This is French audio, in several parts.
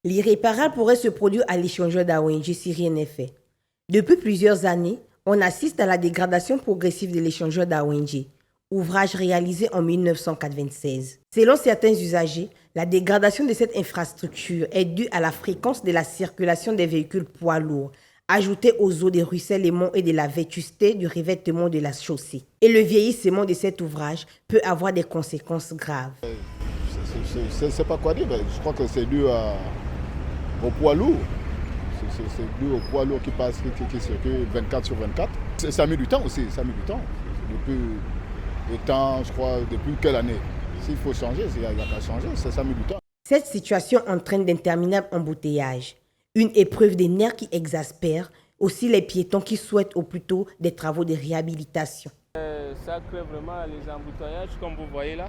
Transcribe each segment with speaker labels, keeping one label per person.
Speaker 1: L'irréparable pourrait se produire à l'échangeur d'Awenji si rien n'est fait. Depuis plusieurs années, on assiste à la dégradation progressive de l'échangeur d'Awenji, ouvrage réalisé en 1996. Selon certains usagers, la dégradation de cette infrastructure est due à la fréquence de la circulation des véhicules poids lourds, ajoutée aux eaux des ruissellements et de la vétusté du revêtement de la chaussée. Et le vieillissement de cet ouvrage peut avoir des conséquences graves.
Speaker 2: Je ne sais pas quoi dire, mais je crois que c'est dû au poids lourd. C'est dû au poids lourd qui passe, qui circule 24 sur 24. Ça a mis du temps aussi, ça a mis du temps. Depuis le temps, je crois, depuis quelle année? S'il faut changer, il n'y a qu'à changer, ça a mis du temps.
Speaker 1: Cette situation entraîne d'interminables embouteillages, une épreuve des nerfs qui exaspère aussi les piétons qui souhaitent au plus tôt des travaux de réhabilitation.
Speaker 3: Ça crée vraiment les embouteillages comme vous voyez là.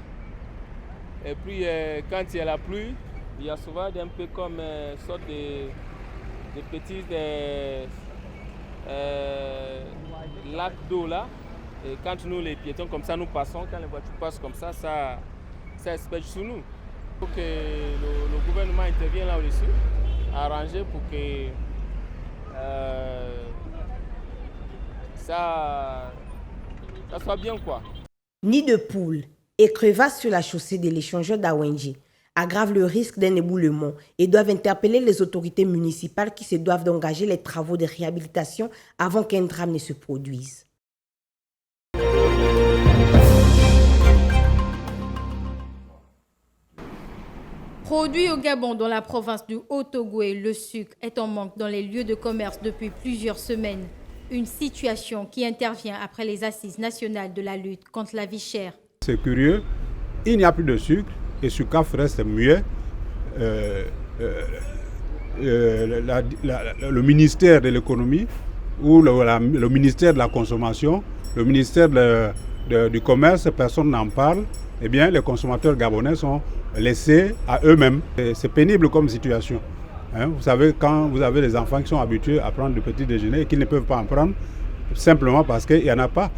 Speaker 3: Et puis quand il y a la pluie, il y a souvent un peu comme une sorte de petits lacs d'eau là. Et quand nous les piétons comme ça nous passons, quand les voitures passent comme ça espèce sur nous. Il faut que le gouvernement intervienne là au-dessus, arranger pour que ça soit bien quoi.
Speaker 1: Nid de poules et crevasses sur la chaussée de l'échangeur d'Awenji aggravent le risque d'un éboulement et doivent interpeller les autorités municipales qui se doivent d'engager les travaux de réhabilitation avant qu'un drame ne se produise.
Speaker 4: Produit au Gabon dans la province du Haut-Ogooué, le sucre est en manque dans les lieux de commerce depuis plusieurs semaines. Une situation qui intervient après les assises nationales de la lutte contre la vie chère.
Speaker 5: C'est curieux, il n'y a plus de sucre et Sucaf reste muet. Le ministère de l'économie ou le ministère de la consommation, le ministère du commerce, personne n'en parle. Eh bien, les consommateurs gabonais sont laissés à eux-mêmes. C'est pénible comme situation. Vous savez, quand vous avez des enfants qui sont habitués à prendre du petit déjeuner et qui ne peuvent pas en prendre, simplement parce qu'il n'y en a pas.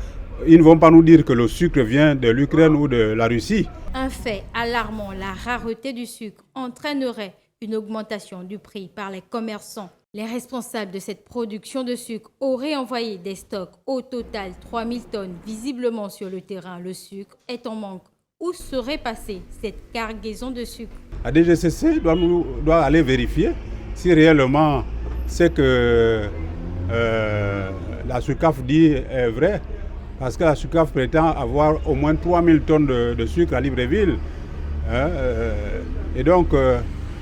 Speaker 5: Ils ne vont pas nous dire que le sucre vient de l'Ukraine ou de la Russie.
Speaker 4: Un fait alarmant, la rareté du sucre entraînerait une augmentation du prix par les commerçants. Les responsables de cette production de sucre auraient envoyé des stocks au total 3000 tonnes. Visiblement sur le terrain, le sucre est en manque. Où serait passée cette cargaison de sucre?
Speaker 5: La DGCC doit aller vérifier si réellement ce que la SUCAF dit est vrai. Parce que la SUCAF prétend avoir au moins 3000 tonnes de sucre à Libreville. Et donc,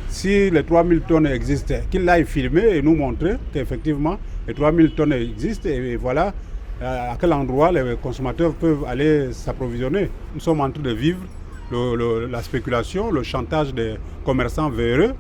Speaker 5: si les 3000 tonnes existent, qu'il aille filmer et nous montrer qu'effectivement les 3000 tonnes existent. Et voilà à quel endroit les consommateurs peuvent aller s'approvisionner. Nous sommes en train de vivre la spéculation, le chantage des commerçants véreux.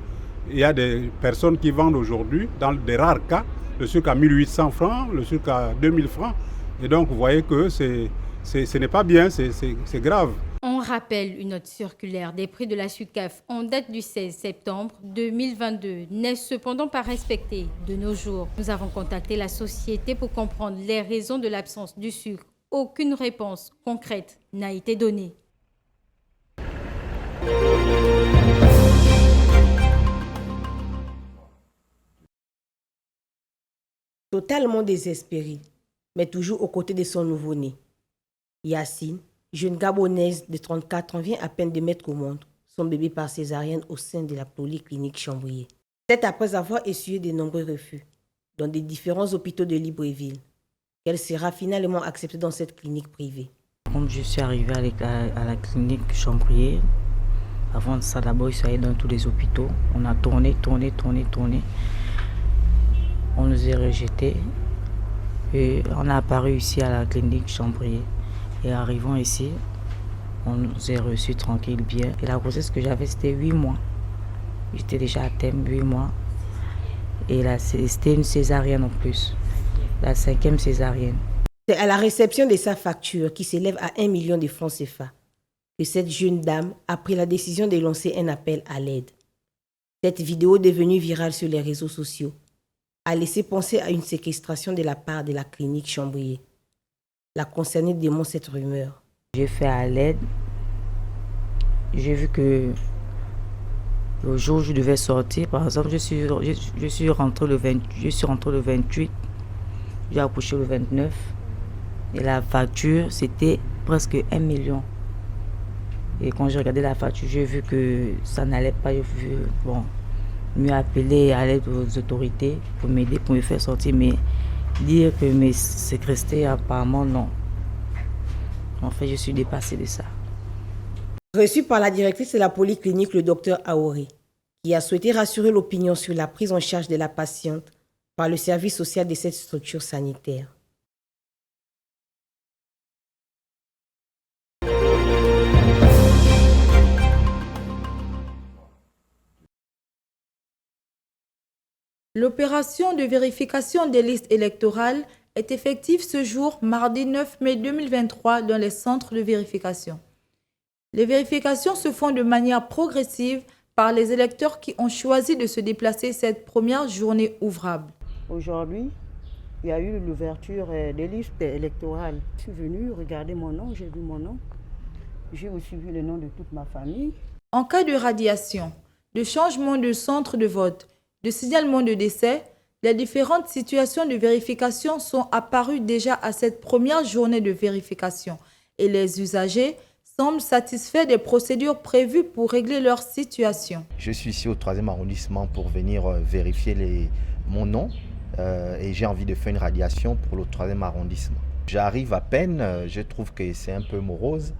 Speaker 5: Il y a des personnes qui vendent aujourd'hui, dans des rares cas, le sucre à 1800 francs, le sucre à 2000 francs. Et donc, vous voyez que ce n'est pas bien, c'est grave.
Speaker 4: On rappelle une note circulaire des prix de la SUCAF en date du 16 septembre 2022 n'est cependant pas respectée de nos jours. Nous avons contacté la société pour comprendre les raisons de l'absence du sucre. Aucune réponse concrète n'a été donnée.
Speaker 1: Totalement désespéré, mais toujours aux côtés de son nouveau-né. Yacine, jeune Gabonaise de 34 ans, vient à peine de mettre au monde son bébé par césarienne au sein de la polyclinique Chambrier. C'est après avoir essuyé de nombreux refus dans des différents hôpitaux de Libreville qu'elle sera finalement acceptée dans cette clinique privée.
Speaker 6: Quand je suis arrivée à la clinique Chambrier, avant ça d'abord je suis allée dans tous les hôpitaux. On a tourné. On nous a rejetés et on n'a pas réussi à la clinique Chambrier. Et arrivant ici, on nous a reçus tranquille, bien. Et la grossesse que j'avais, c'était 8 mois. J'étais déjà à terme, 8 mois. Et là, c'était une césarienne en plus. La 5e césarienne.
Speaker 1: C'est à la réception de sa facture, qui s'élève à 1 million de francs CFA, que cette jeune dame a pris la décision de lancer un appel à l'aide. Cette vidéo devenue virale sur les réseaux sociaux a laissé penser à une séquestration de la part de la clinique Chambrier. La concernée démontre cette rumeur.
Speaker 6: J'ai fait à l'aide. J'ai vu que Le jour où je devais sortir, par exemple, je suis rentré le 28, j'ai accouché le 29. Et la facture, c'était presque 1 million. Et quand j'ai regardé la facture, j'ai vu que ça n'allait pas. J'ai vu, mieux appeler à l'aide aux autorités pour m'aider, pour me faire sortir. Mais dire que c'est resté, apparemment, non. En fait, je suis dépassée de ça.
Speaker 1: Reçu par la directrice de la polyclinique, le docteur Aoré, qui a souhaité rassurer l'opinion sur la prise en charge de la patiente par le service social de cette structure sanitaire.
Speaker 7: L'opération de vérification des listes électorales est effective ce jour, mardi 9 mai 2023, dans les centres de vérification. Les vérifications se font de manière progressive par les électeurs qui ont choisi de se déplacer cette première journée ouvrable.
Speaker 8: Aujourd'hui, il y a eu l'ouverture des listes électorales. Je suis venue regarder mon nom, j'ai vu mon nom. J'ai aussi vu le nom de toute ma famille.
Speaker 7: En cas de radiation, de changement de centre de vote, de signalement de décès, les différentes situations de vérification sont apparues déjà à cette première journée de vérification et les usagers semblent satisfaits des procédures prévues pour régler leur situation.
Speaker 9: Je suis ici au 3e arrondissement pour venir vérifier mon nom et j'ai envie de faire une radiation pour le 3e arrondissement. J'arrive à peine, je trouve que c'est un peu morose,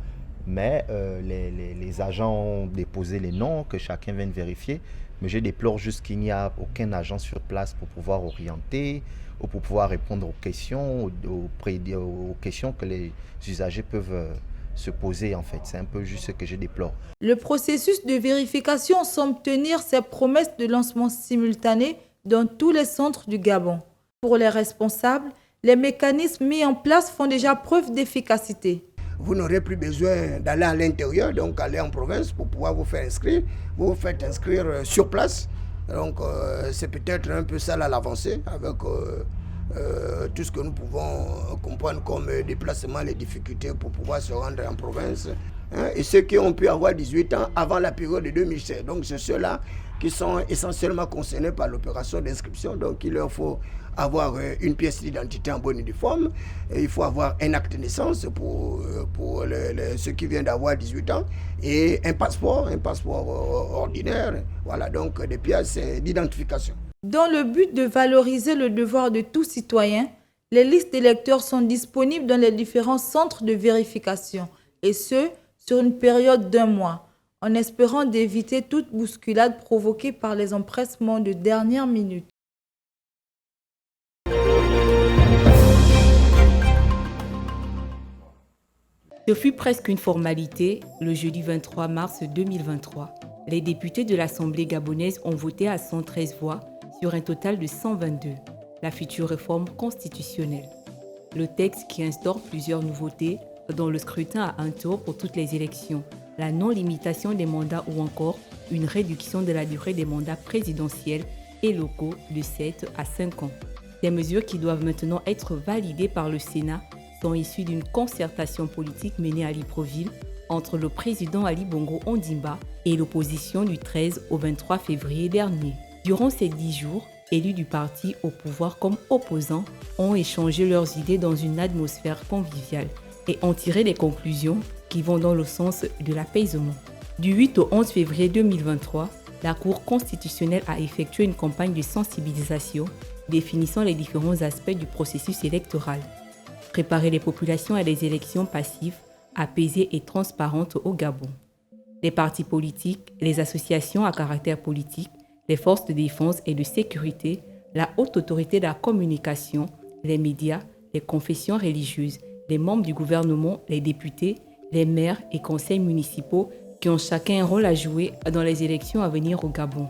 Speaker 9: mais les agents ont déposé les noms, que chacun vienne vérifier. Mais je déplore juste qu'il n'y a aucun agent sur place pour pouvoir orienter ou pour pouvoir répondre aux questions, aux questions que les usagers peuvent se poser en fait. C'est un peu juste ce que je déplore.
Speaker 7: Le processus de vérification semble tenir ses promesses de lancement simultané dans tous les centres du Gabon. Pour les responsables, les mécanismes mis en place font déjà preuve d'efficacité.
Speaker 10: Vous n'aurez plus besoin d'aller à l'intérieur, donc aller en province pour pouvoir vous faire inscrire. Vous vous faites inscrire sur place. Donc c'est peut-être un peu ça là l'avancée avec tout ce que nous pouvons comprendre comme déplacement, les difficultés pour pouvoir se rendre en province. Et ceux qui ont pu avoir 18 ans avant la période de 2016. Donc c'est ceux-là qui sont essentiellement concernés par l'opération d'inscription. Donc il leur faut avoir une pièce d'identité en bonne et due forme. Et il faut avoir un acte de naissance pour ceux qui viennent d'avoir 18 ans et un passeport ordinaire. Voilà, donc des pièces d'identification.
Speaker 7: Dans le but de valoriser le devoir de tout citoyen, les listes d'électeurs sont disponibles dans les différents centres de vérification, et ce, sur une période d'1 mois, en espérant d'éviter toute bousculade provoquée par les empressements de dernière minute.
Speaker 11: Ce fut presque une formalité le jeudi 23 mars 2023. Les députés de l'Assemblée gabonaise ont voté à 113 voix sur un total de 122, la future réforme constitutionnelle. Le texte qui instaure plusieurs nouveautés, dont le scrutin à un tour pour toutes les élections, la non-limitation des mandats ou encore une réduction de la durée des mandats présidentiels et locaux de 7 à 5 ans. Des mesures qui doivent maintenant être validées par le Sénat sont issues d'une concertation politique menée à Libreville entre le président Ali Bongo Ondimba et l'opposition du 13 au 23 février dernier. Durant ces 10 jours, élus du parti au pouvoir comme opposants ont échangé leurs idées dans une atmosphère conviviale et ont tiré des conclusions qui vont dans le sens de l'apaisement. Du 8 au 11 février 2023, la Cour constitutionnelle a effectué une campagne de sensibilisation définissant les différents aspects du processus électoral. Préparer les populations à des élections passives, apaisées et transparentes au Gabon. Les partis politiques, les associations à caractère politique, les forces de défense et de sécurité, la haute autorité de la communication, les médias, les confessions religieuses, les membres du gouvernement, les députés, les maires et conseils municipaux qui ont chacun un rôle à jouer dans les élections à venir au Gabon.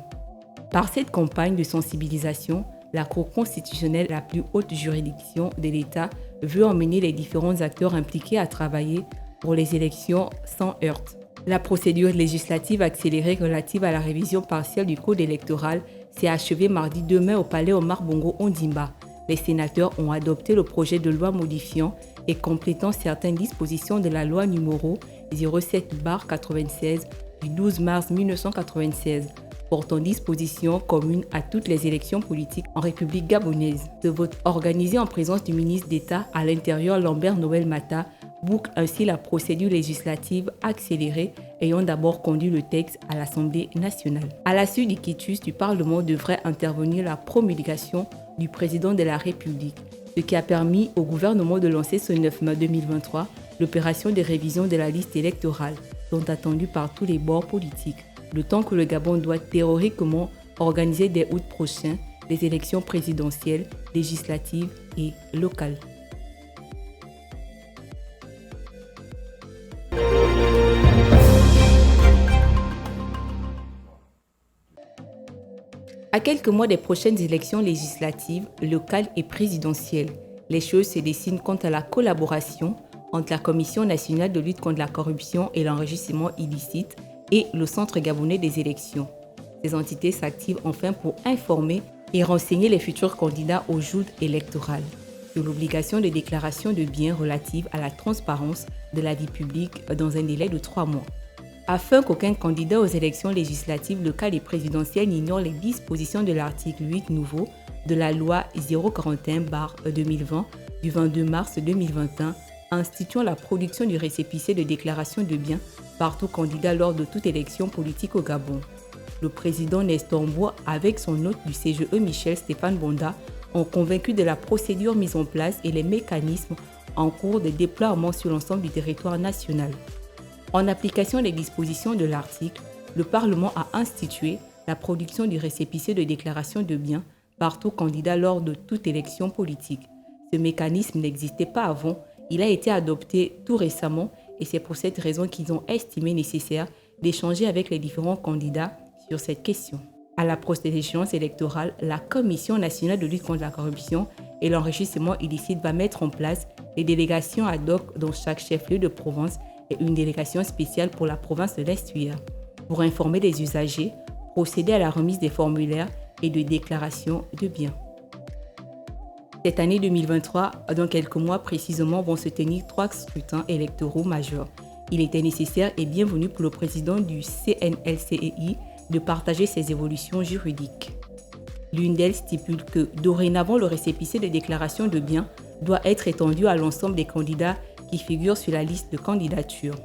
Speaker 11: Par cette campagne de sensibilisation, la Cour constitutionnelle, la plus haute juridiction de l'État, veut emmener les différents acteurs impliqués à travailler pour les élections sans heurts. La procédure législative accélérée relative à la révision partielle du code électoral s'est achevée mardi 2 mai au palais Omar Bongo Ondimba. Les sénateurs ont adopté le projet de loi modifiant et complétant certaines dispositions de la loi numéro 07/96 du 12 mars 1996 portant disposition commune à toutes les élections politiques en République gabonaise. Ce vote organisé en présence du ministre d'État à l'Intérieur Lambert Noël Mata boucle ainsi la procédure législative accélérée ayant d'abord conduit le texte à l'Assemblée nationale. À la suite du quitus du Parlement devrait intervenir la promulgation du président de la République, ce qui a permis au gouvernement de lancer ce 9 mai 2023 l'opération de révision de la liste électorale, tant attendue par tous les bords politiques, le temps que le Gabon doit théoriquement organiser dès août prochain les élections présidentielles, législatives et locales. À quelques mois des prochaines élections législatives, locales et présidentielles, les choses se dessinent quant à la collaboration entre la Commission nationale de lutte contre la corruption et l'enrichissement illicite et le Centre gabonais des élections. Ces entités s'activent enfin pour informer et renseigner les futurs candidats aux joutes électorales sur l'obligation de déclaration de biens relative à la transparence de la vie publique dans un délai de 3 mois. Afin qu'aucun candidat aux élections législatives locales et présidentielles n'ignore les dispositions de l'article 8 nouveau de la loi 041/2020 du 22 mars 2021 instituant la production du récépissé de déclaration de biens par tout candidat lors de toute élection politique au Gabon. Le président Nestor Mboua, avec son hôte du CGE Michel Stéphane Bonda, ont convaincu de la procédure mise en place et les mécanismes en cours de déploiement sur l'ensemble du territoire national. En application des dispositions de l'article, le Parlement a institué la production du récépissé de déclaration de biens par tout candidat lors de toute élection politique. Ce mécanisme n'existait pas avant, il a été adopté tout récemment et c'est pour cette raison qu'ils ont estimé nécessaire d'échanger avec les différents candidats sur cette question. À l'approche des échéances électorales, la Commission nationale de lutte contre la corruption et l'enrichissement illicite va mettre en place des délégations ad hoc dans chaque chef-lieu de province et une délégation spéciale pour la province de l'Est-Ouïa, pour informer les usagers, procéder à la remise des formulaires et de déclaration de biens. Cette année 2023, dans quelques mois précisément, vont se tenir 3 scrutins électoraux majeurs. Il était nécessaire et bienvenu pour le président du CNLCEI de partager ces évolutions juridiques. L'une d'elles stipule que dorénavant le récépissé de déclaration de biens doit être étendu à l'ensemble des candidats qui figurent sur la liste de candidature.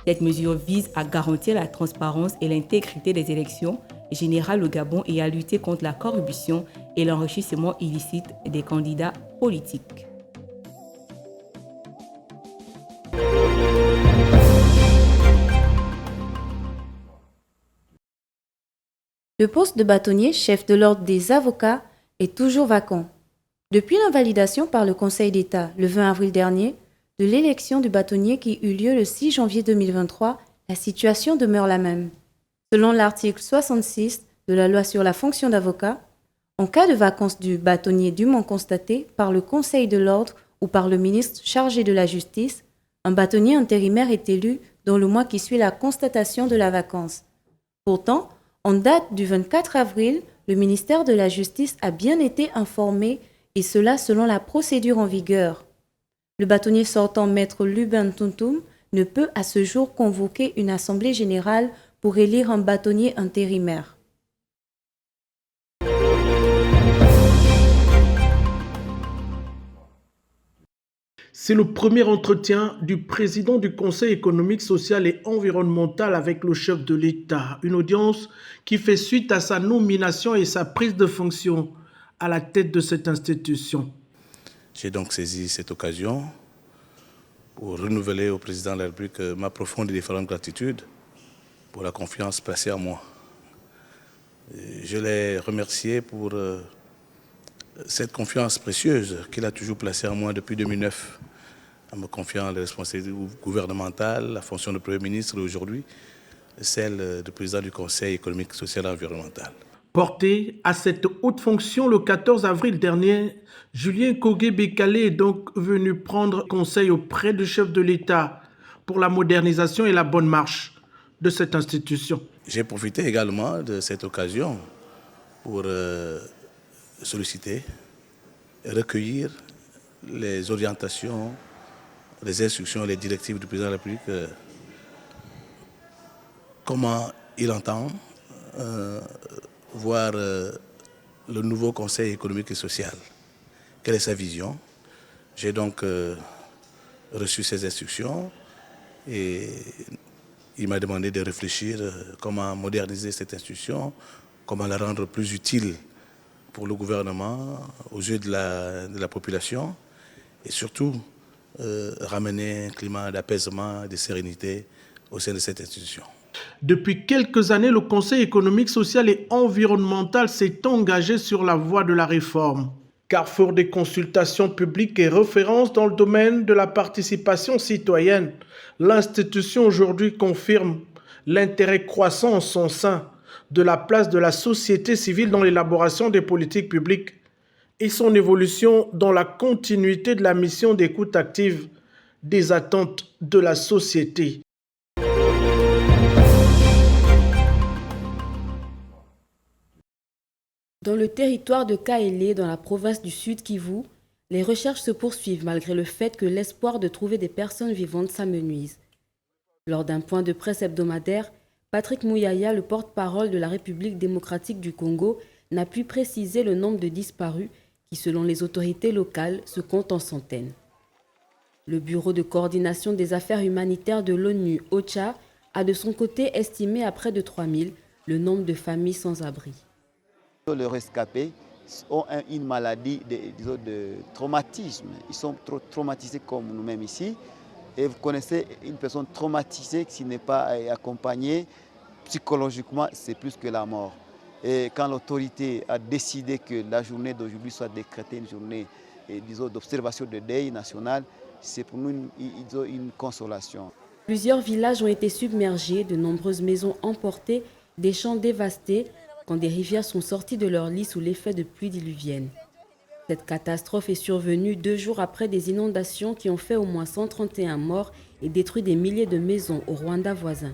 Speaker 11: Cette mesure vise à garantir la transparence et l'intégrité des élections générales au Gabon et à lutter contre la corruption et l'enrichissement illicite des candidats politiques.
Speaker 12: Le poste de bâtonnier, chef de l'ordre des avocats, est toujours vacant. Depuis l'invalidation par le Conseil d'État le 20 avril dernier de l'élection du bâtonnier qui eut lieu le 6 janvier 2023, la situation demeure la même. Selon l'article 66 de la loi sur la fonction d'avocat, en cas de vacance du bâtonnier dûment constatée par le Conseil de l'ordre ou par le ministre chargé de la Justice, un bâtonnier intérimaire est élu dans le mois qui suit la constatation de la vacance. Pourtant, en date du 24 avril, le ministère de la Justice a bien été informé, et cela selon la procédure en vigueur. Le bâtonnier sortant, Maître Luben Tuntum, ne peut à ce jour convoquer une assemblée générale pour élire un bâtonnier intérimaire.
Speaker 13: C'est le premier entretien du président du Conseil économique, social et environnemental avec le chef de l'État. Une audience qui fait suite à sa nomination et sa prise de fonction à la tête de cette institution.
Speaker 14: J'ai donc saisi cette occasion pour renouveler au président de la République ma profonde et déferlante gratitude pour la confiance placée en moi. Je l'ai remercié pour cette confiance précieuse qu'il a toujours placée en moi depuis 2009, en me confiant les responsabilités gouvernementales, la fonction de Premier ministre et aujourd'hui celle de président du Conseil économique, social et environnemental.
Speaker 13: Porté à cette haute fonction le 14 avril dernier, Julien Kogué-Bekale est donc venu prendre conseil auprès du chef de l'État pour la modernisation et la bonne marche de cette institution.
Speaker 14: J'ai profité également de cette occasion pour solliciter et recueillir les orientations, les instructions, les directives du président de la République, comment il entend voir le nouveau Conseil économique et social. Quelle est sa vision? J'ai donc reçu ses instructions et il m'a demandé de réfléchir comment moderniser cette institution, comment la rendre plus utile pour le gouvernement, aux yeux de la population, et surtout ramener un climat d'apaisement et de sérénité au sein de cette institution.
Speaker 13: Depuis quelques années, le Conseil économique, social et environnemental s'est engagé sur la voie de la réforme. Carrefour des consultations publiques et références dans le domaine de la participation citoyenne, l'institution aujourd'hui confirme l'intérêt croissant en son sein de la place de la société civile dans l'élaboration des politiques publiques et son évolution dans la continuité de la mission d'écoute active des attentes de la société.
Speaker 12: Dans le territoire de Kaélé, dans la province du Sud Kivu, les recherches se poursuivent malgré le fait que l'espoir de trouver des personnes vivantes s'amenuise. Lors d'un point de presse hebdomadaire, Patrick Mouyaya, le porte-parole de la République démocratique du Congo, n'a pu préciser le nombre de disparus qui, selon les autorités locales, se comptent en centaines. Le Bureau de coordination des affaires humanitaires de l'ONU, OCHA, a de son côté estimé à près de 3000 le nombre de familles sans abri.
Speaker 15: Les rescapés ont une maladie de traumatisme. Ils sont trop traumatisés comme nous-mêmes ici. Et vous connaissez une personne traumatisée qui n'est pas accompagnée psychologiquement, c'est plus que la mort. Et quand l'autorité a décidé que la journée d'aujourd'hui soit décrétée une journée d'observation de deuil national, c'est pour nous une consolation.
Speaker 12: Plusieurs villages ont été submergés, de nombreuses maisons emportées, des champs dévastés, quand des rivières sont sorties de leur lit sous l'effet de pluies diluviennes. Cette catastrophe est survenue 2 jours après des inondations qui ont fait au moins 131 morts et détruit des milliers de maisons au Rwanda voisin.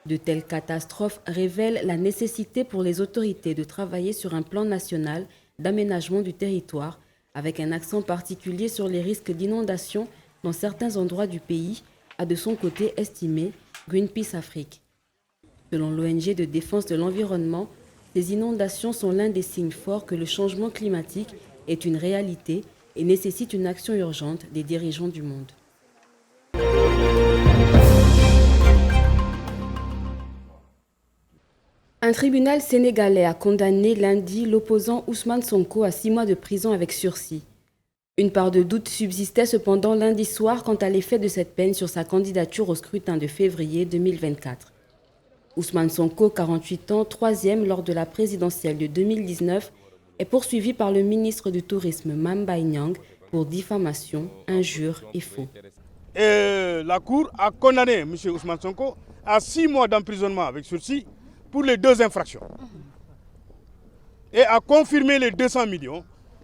Speaker 12: De telles catastrophes révèlent la nécessité pour les autorités de travailler sur un plan national d'aménagement du territoire, avec un accent particulier sur les risques d'inondation dans certains endroits du pays, a de son côté estimé Greenpeace Afrique. Selon l'ONG de défense de l'environnement, ces inondations sont l'un des signes forts que le changement climatique est une réalité et nécessite une action urgente des dirigeants du monde. Un tribunal sénégalais a condamné lundi l'opposant Ousmane Sonko à 6 mois de prison avec sursis. Une part de doute subsistait cependant lundi soir quant à l'effet de cette peine sur sa candidature au scrutin de février 2024. Ousmane Sonko, 48 ans, 3e lors de la présidentielle de 2019, est poursuivi par le ministre du Tourisme Mame Mbaye Niang pour diffamation, injure et faux.
Speaker 16: Et la Cour a condamné M. Ousmane Sonko à 6 mois d'emprisonnement avec sursis pour les 2 infractions et a confirmé les 200 millions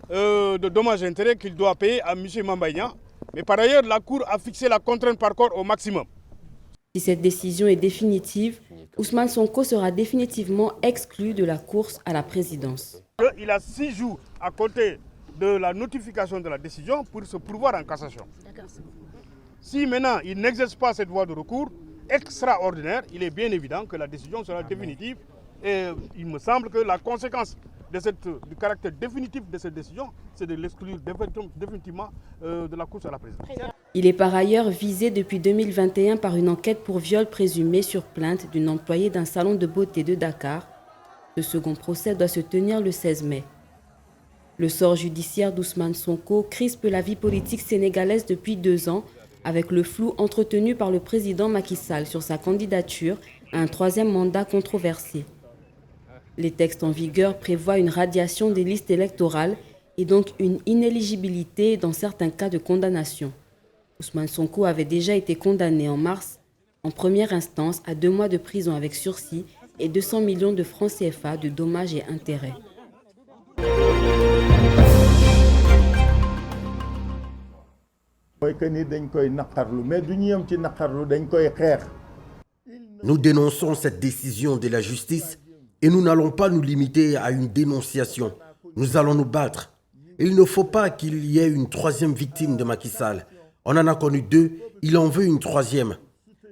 Speaker 16: de dommages et intérêts qu'il doit payer à M. Mame Mbaye Niang. Mais par ailleurs, la Cour a fixé la contrainte par corps au maximum.
Speaker 12: Si cette décision est définitive, Ousmane Sonko sera définitivement exclu de la course à la présidence.
Speaker 16: Il a 6 jours à compter de la notification de la décision pour se pourvoir en cassation. Si maintenant il n'exerce pas cette voie de recours extraordinaire, il est bien évident que la décision sera définitive. Et il me semble que la conséquence du caractère définitif de cette décision, c'est de l'exclure définitivement de la course à la présidence.
Speaker 12: Il est par ailleurs visé depuis 2021 par une enquête pour viol présumé sur plainte d'une employée d'un salon de beauté de Dakar. Le second procès doit se tenir le 16 mai. Le sort judiciaire d'Ousmane Sonko crispe la vie politique sénégalaise depuis 2 ans, avec le flou entretenu par le président Macky Sall sur sa candidature à un 3e mandat controversé. Les textes en vigueur prévoient une radiation des listes électorales et donc une inéligibilité dans certains cas de condamnation. Ousmane Sonko avait déjà été condamné en mars, en première instance, à 2 mois de prison avec sursis et 200 millions de francs CFA de dommages et intérêts.
Speaker 17: Nous dénonçons cette décision de la justice et nous n'allons pas nous limiter à une dénonciation. Nous allons nous battre. Il ne faut pas qu'il y ait une 3e victime de Macky Sall. On en a connu 2, il en veut une 3e.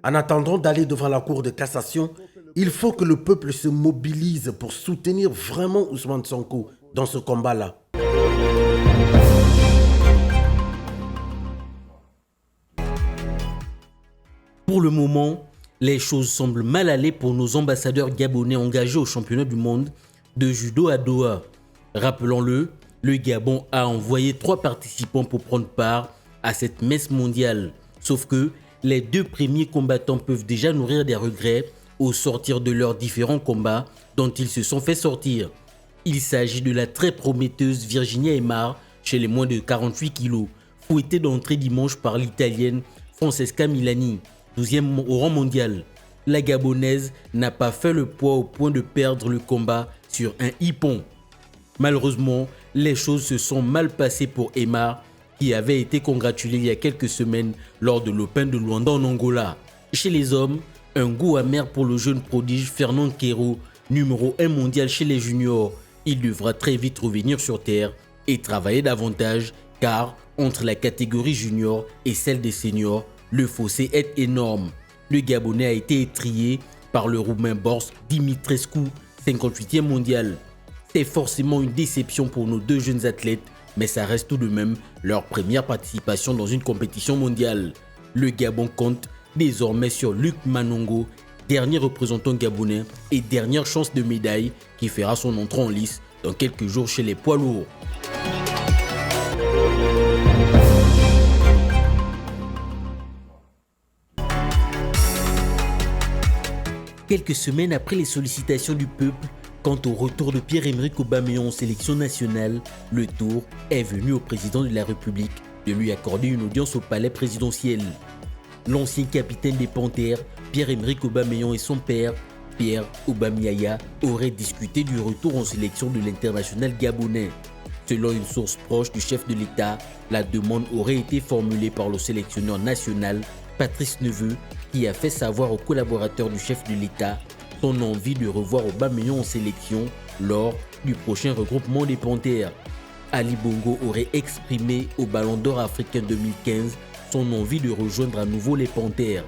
Speaker 17: En attendant d'aller devant la Cour de cassation, Il faut que le peuple se mobilise pour soutenir vraiment Ousmane Sonko dans ce combat-là.
Speaker 18: Pour le moment, les choses semblent mal aller pour nos ambassadeurs gabonais engagés au championnat du monde de judo à Doha. Rappelons-le, le Gabon a envoyé 3 participants pour prendre part à cette messe mondiale. Sauf que les 2 premiers combattants peuvent déjà nourrir des regrets au sortir de leurs différents combats dont ils se sont fait sortir. Il s'agit de la très prometteuse Virginia Aymar chez les moins de 48 kg, fouettée d'entrée dimanche par l'Italienne Francesca Milani, 12e au rang mondial. La Gabonaise n'a pas fait le poids au point de perdre le combat sur un hippon. Malheureusement, les choses se sont mal passées pour Aymar, qui avait été congratulée il y a quelques semaines lors de l'Open de Luanda en Angola. Chez les hommes, un goût amer pour le jeune prodige Fernand Quero, numéro 1 mondial chez les juniors. Il devra très vite revenir sur terre et travailler davantage, car entre la catégorie junior et celle des seniors, le fossé est énorme. Le Gabonais a été étrillé par le Roumain Boris Dimitrescu, 58e mondial. C'est forcément une déception pour nos 2 jeunes athlètes, mais ça reste tout de même leur première participation dans une compétition mondiale. Le Gabon compte désormais sur Luc Manongo, dernier représentant gabonais et dernière chance de médaille qui fera son entrée en lice dans quelques jours chez les poids lourds. Quelques semaines après les sollicitations du peuple quant au retour de Pierre-Emerick Aubameyang en sélection nationale, le tour est venu au président de la République de lui accorder une audience au palais présidentiel. L'ancien capitaine des Panthères, Pierre-Emerick Aubameyang et son père, Pierre Aubameyaya, auraient discuté du retour en sélection de l'international gabonais. Selon une source proche du chef de l'État, la demande aurait été formulée par le sélectionneur national, Patrice Neveu, qui a fait savoir aux collaborateurs du chef de l'État son envie de revoir Aubameyang en sélection lors du prochain regroupement des Panthères. Ali Bongo aurait exprimé au Ballon d'Or africain 2015 son envie de rejoindre à nouveau les Panthères,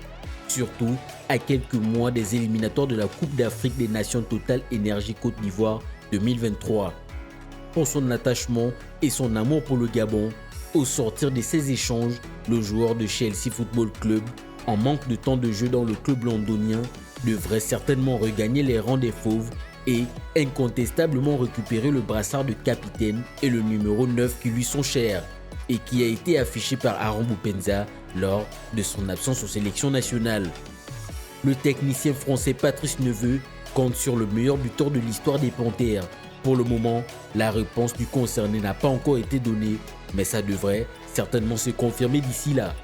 Speaker 18: surtout à quelques mois des éliminatoires de la Coupe d'Afrique des Nations Total Énergie Côte d'Ivoire 2023. Pour son attachement et son amour pour le Gabon, au sortir de ces échanges, le joueur de Chelsea Football Club, en manque de temps de jeu dans le club londonien, devrait certainement regagner les rangs des Fauves et incontestablement récupérer le brassard de capitaine et le numéro 9 qui lui sont chers et qui a été affiché par Aaron Boupendza lors de son absence aux sélections nationales. Le technicien français Patrice Neveu compte sur le meilleur buteur de l'histoire des Panthères. Pour le moment, la réponse du concerné n'a pas encore été donnée, mais ça devrait certainement se confirmer d'ici là.